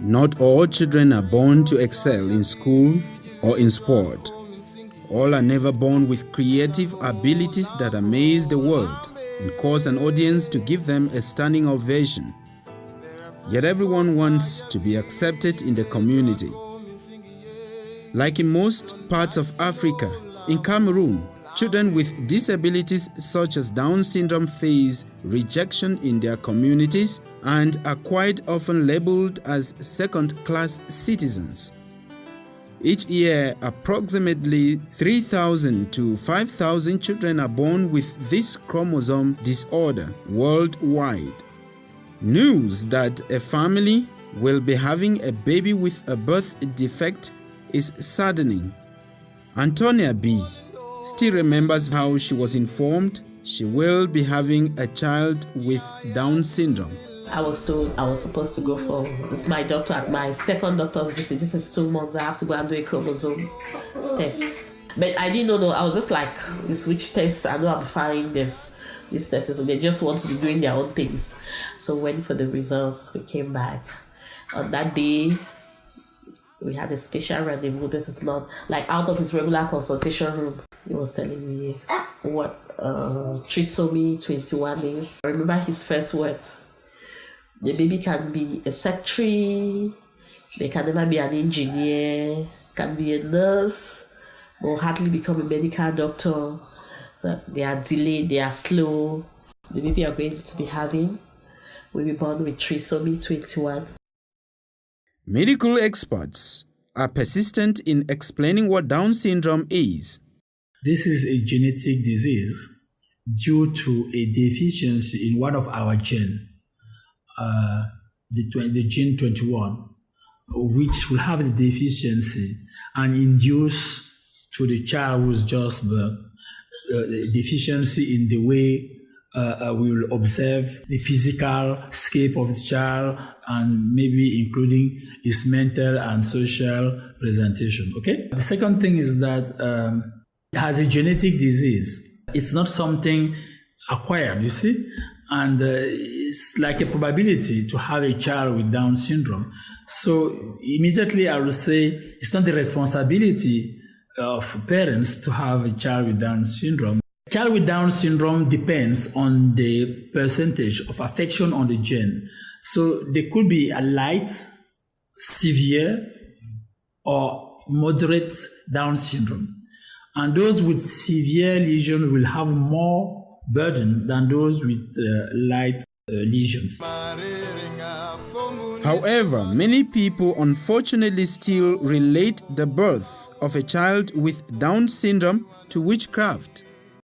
Not all children are born to excel in school or in sport. All are never born with creative abilities that amaze the world and cause an audience to give them a standing ovation. Yet everyone wants to be accepted in the community. Like in most parts of Africa, in Cameroon, children with disabilities such as Down syndrome face rejection in their communities and are quite often labeled as second-class citizens. Each year, approximately 3,000 to 5,000 children are born with this chromosome disorder worldwide. News that a family will be having a baby with a birth defect is saddening. Antonia B. still remembers how she was informed she will be having a child with Down syndrome. I was told I was supposed to go for, it's my doctor at my second doctor's visit. This is 2 months. I have to go and do a chromosome test. But I didn't know, I was just like, this which test? I know I'm fine, these tests. So they just want to be doing their own things. So went for the results, we came back. On that day, we had a special rendezvous. This is not like out of his regular consultation room. He was telling me what trisomy 21 is. I remember his first words. The baby can be a secretary, they can never be an engineer, can be a nurse, or hardly become a medical doctor. So they are delayed, they are slow. The baby are going to be having will be born with trisomy 21. Medical experts are persistent in explaining what Down syndrome is. This is a genetic disease due to a deficiency in one of our genes. The gene 21, which will have the deficiency and induce to the child who's just birthed deficiency in the way we will observe the physical scape of the child and maybe including his mental and social presentation. Okay. The second thing is that it has a genetic disease. It's not something acquired, you see. And it's like a probability to have a child with Down syndrome. So immediately I would say it's not the responsibility of parents to have a child with Down syndrome. A child with Down syndrome depends on the percentage of affection on the gene. So there could be a light, severe, or moderate Down syndrome. And those with severe lesions will have more burden than those with light lesions. However, many people unfortunately still relate the birth of a child with Down syndrome to witchcraft.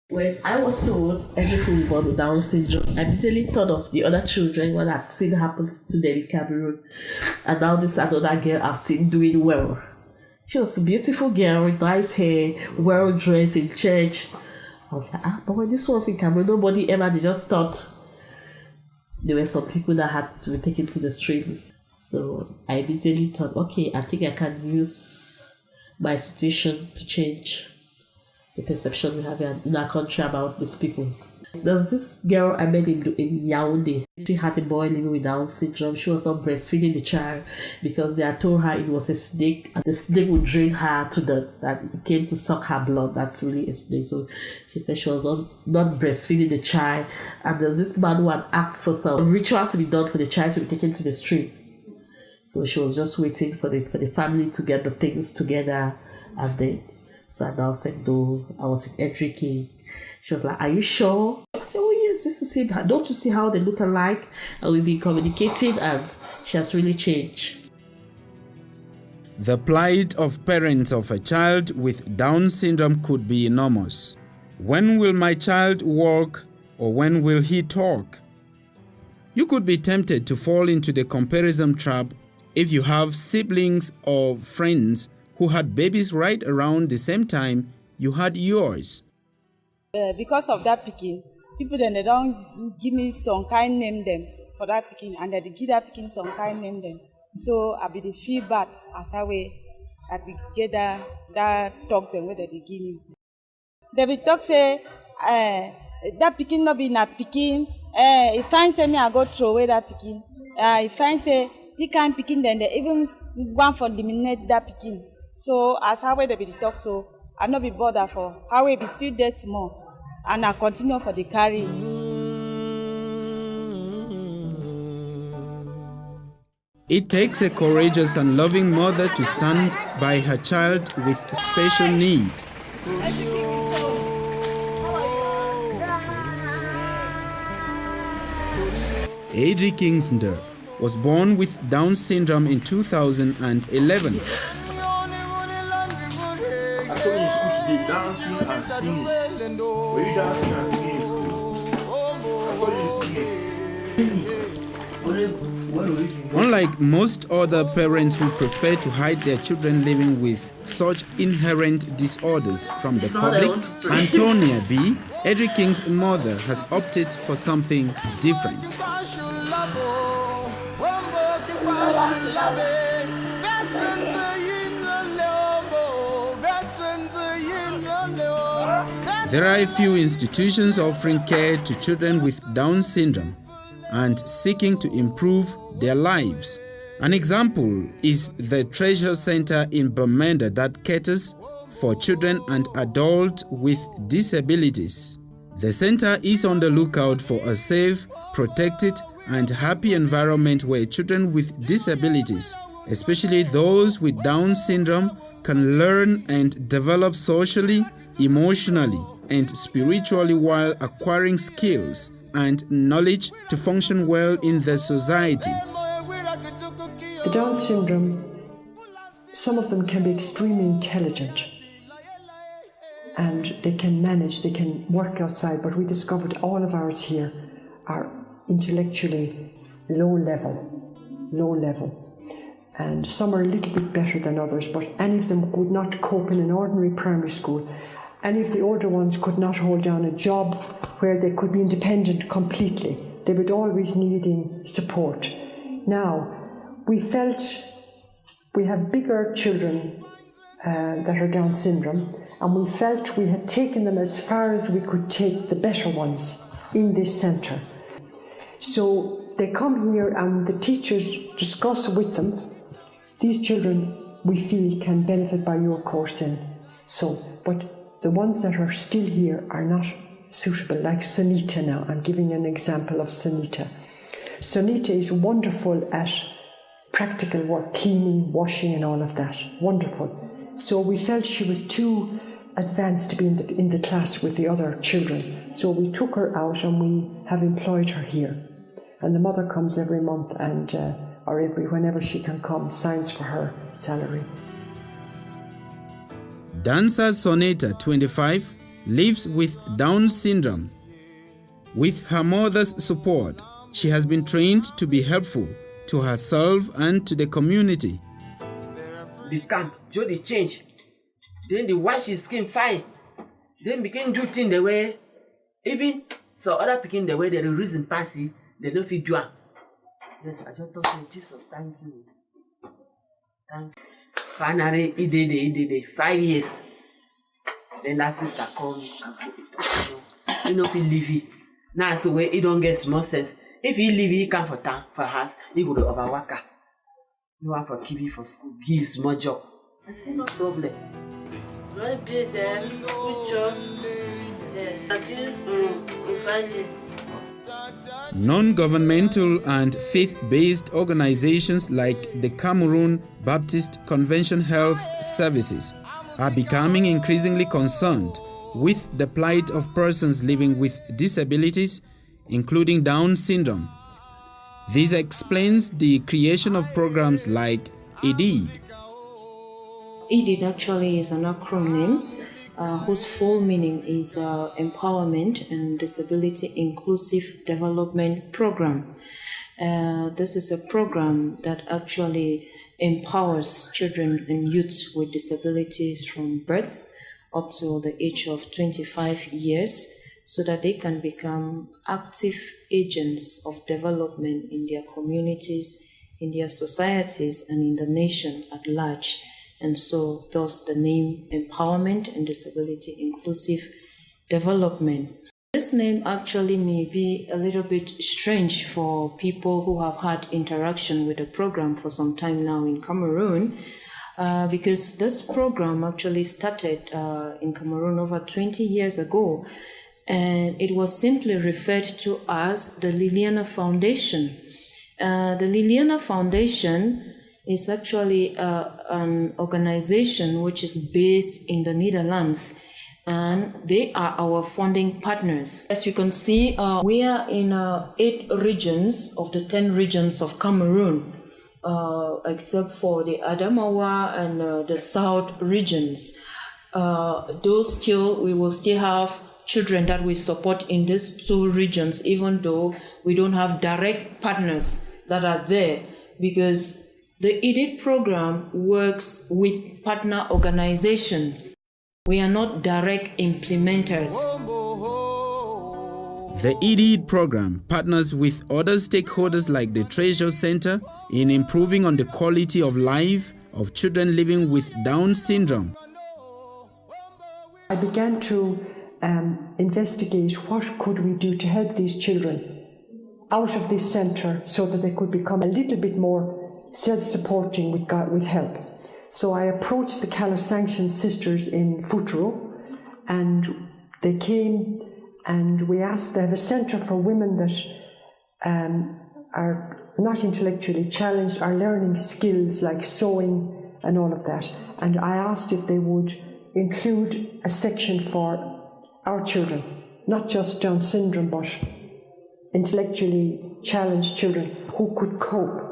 When I was told everything born with Down syndrome, I immediately thought of the other children, what I'd seen happen to them in Cameroon. And now this another girl I've seen doing well. She was a beautiful girl with nice hair, well dressed in church. I was like, but when this was in Cameroon, nobody ever, they just thought there were some people that had to be taken to the streams. So I immediately thought, okay, I think I can use my institution to change the perception we have in our country about these people. There's this girl I met in Yaoundé. She had a boy living with Down syndrome. She was not breastfeeding the child because they had told her it was a snake and the snake would drain her to that it came to suck her blood. That's really a snake. So she said she was not breastfeeding the child. And there's this man who had asked for some rituals to be done for the child to be taken to the street. So she was just waiting for the family to get the things together. And then, so I now said, no, I was with Enrique. She was like, are you sure? I said, oh yes, this is him. Don't you see how they look alike? And we've been communicating and she has really changed. The plight of parents of a child with Down syndrome could be enormous. When will my child walk or when will he talk? You could be tempted to fall into the comparison trap if you have siblings or friends who had babies right around the same time you had yours. Because of that picking, people then they don't give me some kind name them for that picking, and they give that picking some kind name them. So I be the feedback as I way I be get that talks and whether they give me. They be talk say that picking not be na picking. If I say me I go throw away that picking. If I say the kind picking then they even want for eliminate that picking. So as how they be the talk, so I not be bothered for how we be still there small and I continue for the carry. It takes a courageous and loving mother to stand by her child with special needs. Adri Kingsnder was born with Down syndrome in 2011. I saw you in school today dancing and singing. Were you dancing and singing in school? I saw you singing. Unlike most other parents who prefer to hide their children living with such inherent disorders from the public, Antonia B., Adri King's mother, has opted for something different. There are a few institutions offering care to children with Down syndrome and seeking to improve their lives. An example is the Treasure Center in Bamenda that caters for children and adults with disabilities. The center is on the lookout for a safe, protected, and happy environment where children with disabilities, especially those with Down syndrome, can learn and develop socially, emotionally, and spiritually while acquiring skills and knowledge to function well in the society. The Down syndrome, some of them can be extremely intelligent and they can manage, they can work outside, but we discovered all of ours here are intellectually low level. And some are a little bit better than others, but any of them could not cope in an ordinary primary school. Any of the older ones could not hold down a job where they could be independent completely. They would always need support. Now, we felt we have bigger children that are Down syndrome, and we felt we had taken them as far as we could take the better ones in this centre. So they come here and the teachers discuss with them, these children we feel can benefit by your course in. So, but the ones that are still here are not suitable, like Sunita now. I'm giving an example of Sunita. Sunita is wonderful at practical work, cleaning, washing and all of that. Wonderful. So we felt she was too advanced to be in the class with the other children. So we took her out and we have employed her here. And the mother comes every month and or whenever she can come, signs for her salary. Dancer Soneta, 25, lives with Down syndrome. With her mother's support, she has been trained to be helpful to herself and to the community. The camp, Joe the change. Then the wash his skin fine. Then begin do things the way, even so other picking the way they reason passy, they don't feel do. Yes, I just thought to Jesus, thank you. Thank you. Finally, he did it 5 years. Then that sister called me and put it. You know, if he leave it. Now, so where he don't get small sense. If he leave it, he come for town, for house, he go to overworker. You want for keep it for school, give you small job. I say, no problem. I pay them, good job. Yes, I do, Friday. Non-governmental and faith-based organizations like the Cameroon Baptist Convention Health Services are becoming increasingly concerned with the plight of persons living with disabilities, including Down syndrome. This explains the creation of programs like EDID. EDID actually is an acronym whose full meaning is Empowerment and Disability Inclusive Development Program. This is a program that actually empowers children and youth with disabilities from birth up to the age of 25 years so that they can become active agents of development in their communities, in their societies, and in the nation at large. And so, thus the name Empowerment and Disability Inclusive Development. This this name actually may be a little bit strange for people who have had interaction with the program for some time now in Cameroon, because this program actually started in Cameroon over 20 years ago, and it was simply referred to as the Liliana Foundation. The Liliana Foundation is actually an organization which is based in the Netherlands, and they are our funding partners. As you can see, we are in 8 regions of the 10 regions of Cameroon, except for the Adamawa and the South regions. We will still have children that we support in these 2 regions, even though we don't have direct partners that are there, because the EDIT program works with partner organizations. We are not direct implementers. The EDIT program partners with other stakeholders like the Treasure Center in improving on the quality of life of children living with Down syndrome. I began to investigate what could we do to help these children out of this centre so that they could become a little bit more self-supporting with help. So I approached the Callous Sanction sisters in Futuro, and they came and we asked, they have a centre for women that are not intellectually challenged, are learning skills like sewing and all of that. And I asked if they would include a section for our children, not just Down syndrome, but intellectually challenged children who could cope.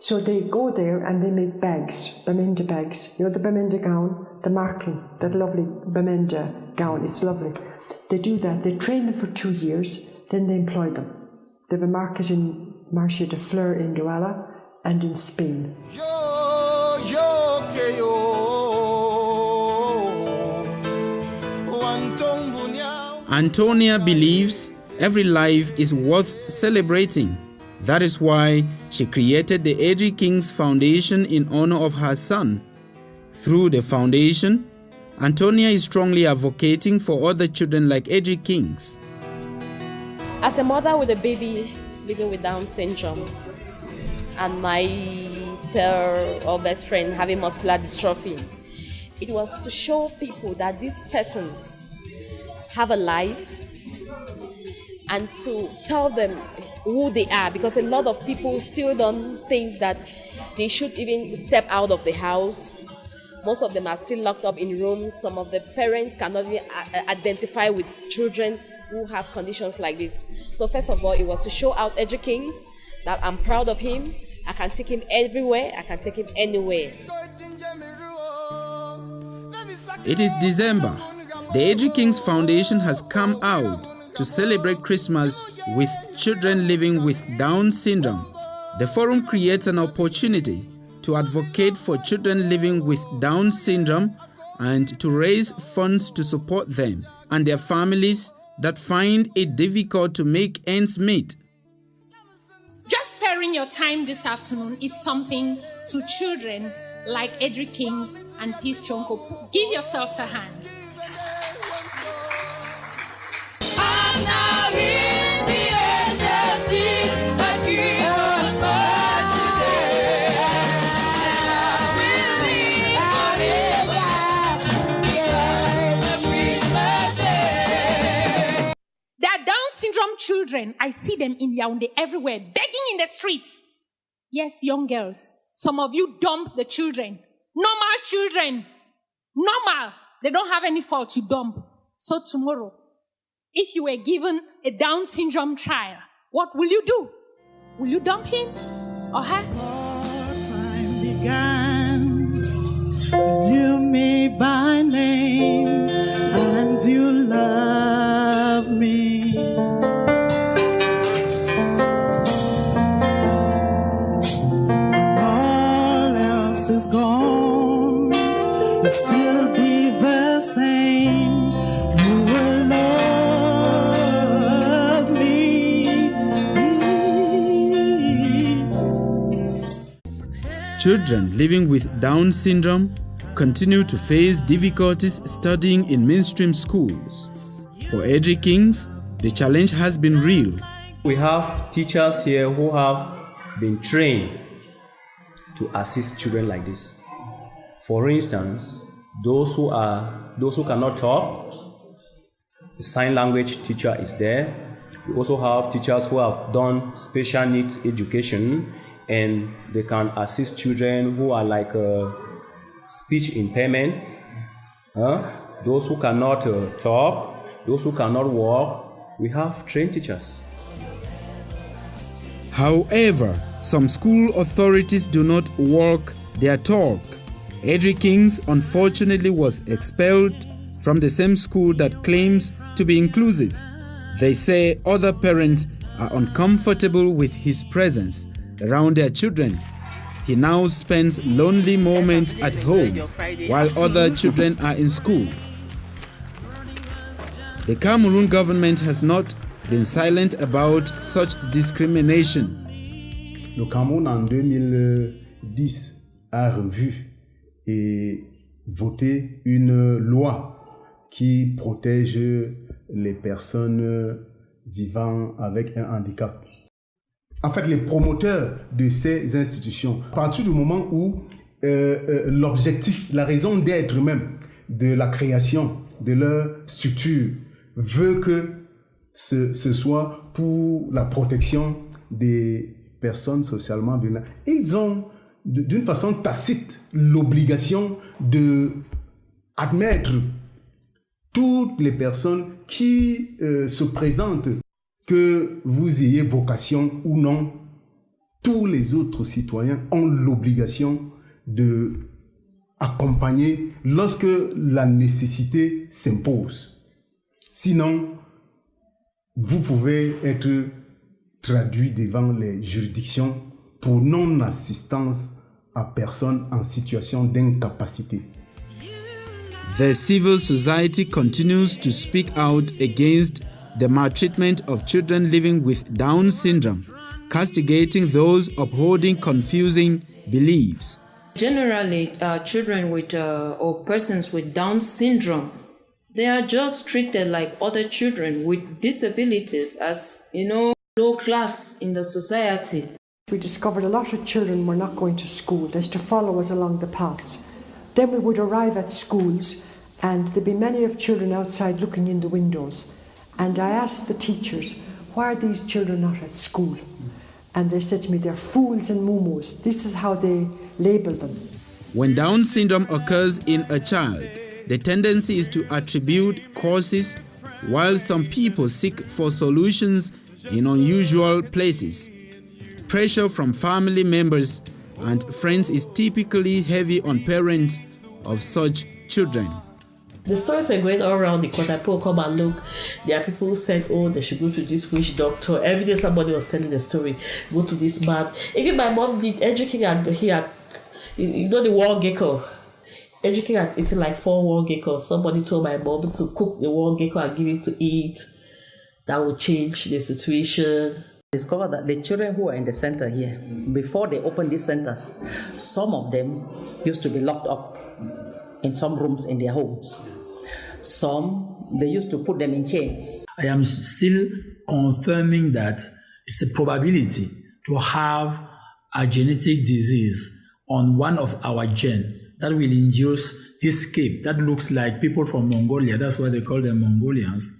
So they go there and they make bags, Bamenda bags. You know the Bamenda gown, the marking, that lovely Bamenda gown, it's lovely. They do that, they train them for 2 years, then they employ them. They have a market in Marché de Fleur in Douala and in Spain. Antonia believes every life is worth celebrating. That is why she created the Edry Kings Foundation in honor of her son. Through the foundation, Antonia is strongly advocating for other children like Edry Kings. As a mother with a baby living with Down syndrome and my peer or best friend having muscular dystrophy, it was to show people that these persons have a life and to tell them who they are, because a lot of people still don't think that they should even step out of the house. Most of them are still locked up in rooms. Some of the parents cannot even identify with children who have conditions like this. So first of all, it was to show out Edry Kings that I'm proud of him. I can take him everywhere. I can take him anywhere. It is December. The Edry Kings Foundation has come out to celebrate Christmas with children living with Down syndrome. The forum creates an opportunity to advocate for children living with Down syndrome and to raise funds to support them and their families that find it difficult to make ends meet. Just sparing your time this afternoon is something to children like Edry Kings and Peace Chonko. Give yourselves a hand. Children, I see them in Yaoundé everywhere, begging in the streets. Yes, young girls, some of you dump the children. Normal children. Normal. They don't have any fault to dump. So tomorrow, if you were given a Down syndrome child, what will you do? Will you dump him or her? Time began. You knew me by name and you love me. Is gone, you'll still be the same. You will love me. Children living with Down syndrome continue to face difficulties studying in mainstream schools. For Edry Kings, the challenge has been real. We have teachers here who have been trained to assist children like this. For instance, those who cannot talk, the sign language teacher is there. We also have teachers who have done special needs education, and they can assist children who are like speech impairment, those who cannot talk, those who cannot walk. We have trained teachers. However, some school authorities do not walk their talk. Edric Kings unfortunately was expelled from the same school that claims to be inclusive. They say other parents are uncomfortable with his presence around their children. He now spends lonely moments at home while other children are in school. The Cameroon government has not been silent about such discrimination. Le Cameroun en 2010 a revu et voté une loi qui protège les personnes vivant avec un handicap. En fait, les promoteurs de ces institutions, à partir du moment où l'objectif, la raison d'être même de la création de leur structure veut que ce soit pour la protection des personnes socialement vulnérables, ils ont d'une façon tacite l'obligation de admettre toutes les personnes qui se présentent, que vous ayez vocation ou non. Tous les autres citoyens ont l'obligation de accompagner lorsque la nécessité s'impose. Sinon, vous pouvez être traduit devant les juridictions pour non-assistance à personnes en situation d'incapacité. The civil society continues to speak out against the maltreatment of children living with Down syndrome, castigating those upholding confusing beliefs. Generally, children with or persons with Down syndrome, they are just treated like other children with disabilities as, low class in the society. We discovered a lot of children were not going to school. They used to follow us along the paths. Then we would arrive at schools and there'd be many of children outside looking in the windows. And I asked the teachers, why are these children not at school? And they said to me, they're fools and mumus. This is how they label them. When Down syndrome occurs in a child, the tendency is to attribute causes, while some people seek for solutions in unusual places. Pressure from family members and friends is typically heavy on parents of such children. The stories were going all around the court. People come and look. There are people who said, oh, they should go to this witch doctor. Every day somebody was telling the story. Go to this man. Even my mom did educating, and he had, the wall gecko. Educating had eaten like 4 wall geckos. Somebody told my mom to cook the wall gecko and give it to eat. That would change the situation. Discovered that the children who are in the center here, before they opened these centers, some of them used to be locked up in some rooms in their homes. Some, they used to put them in chains. I am still confirming that it's a probability to have a genetic disease on one of our genes that will induce this scape that looks like people from Mongolia. That's why they call them Mongolians.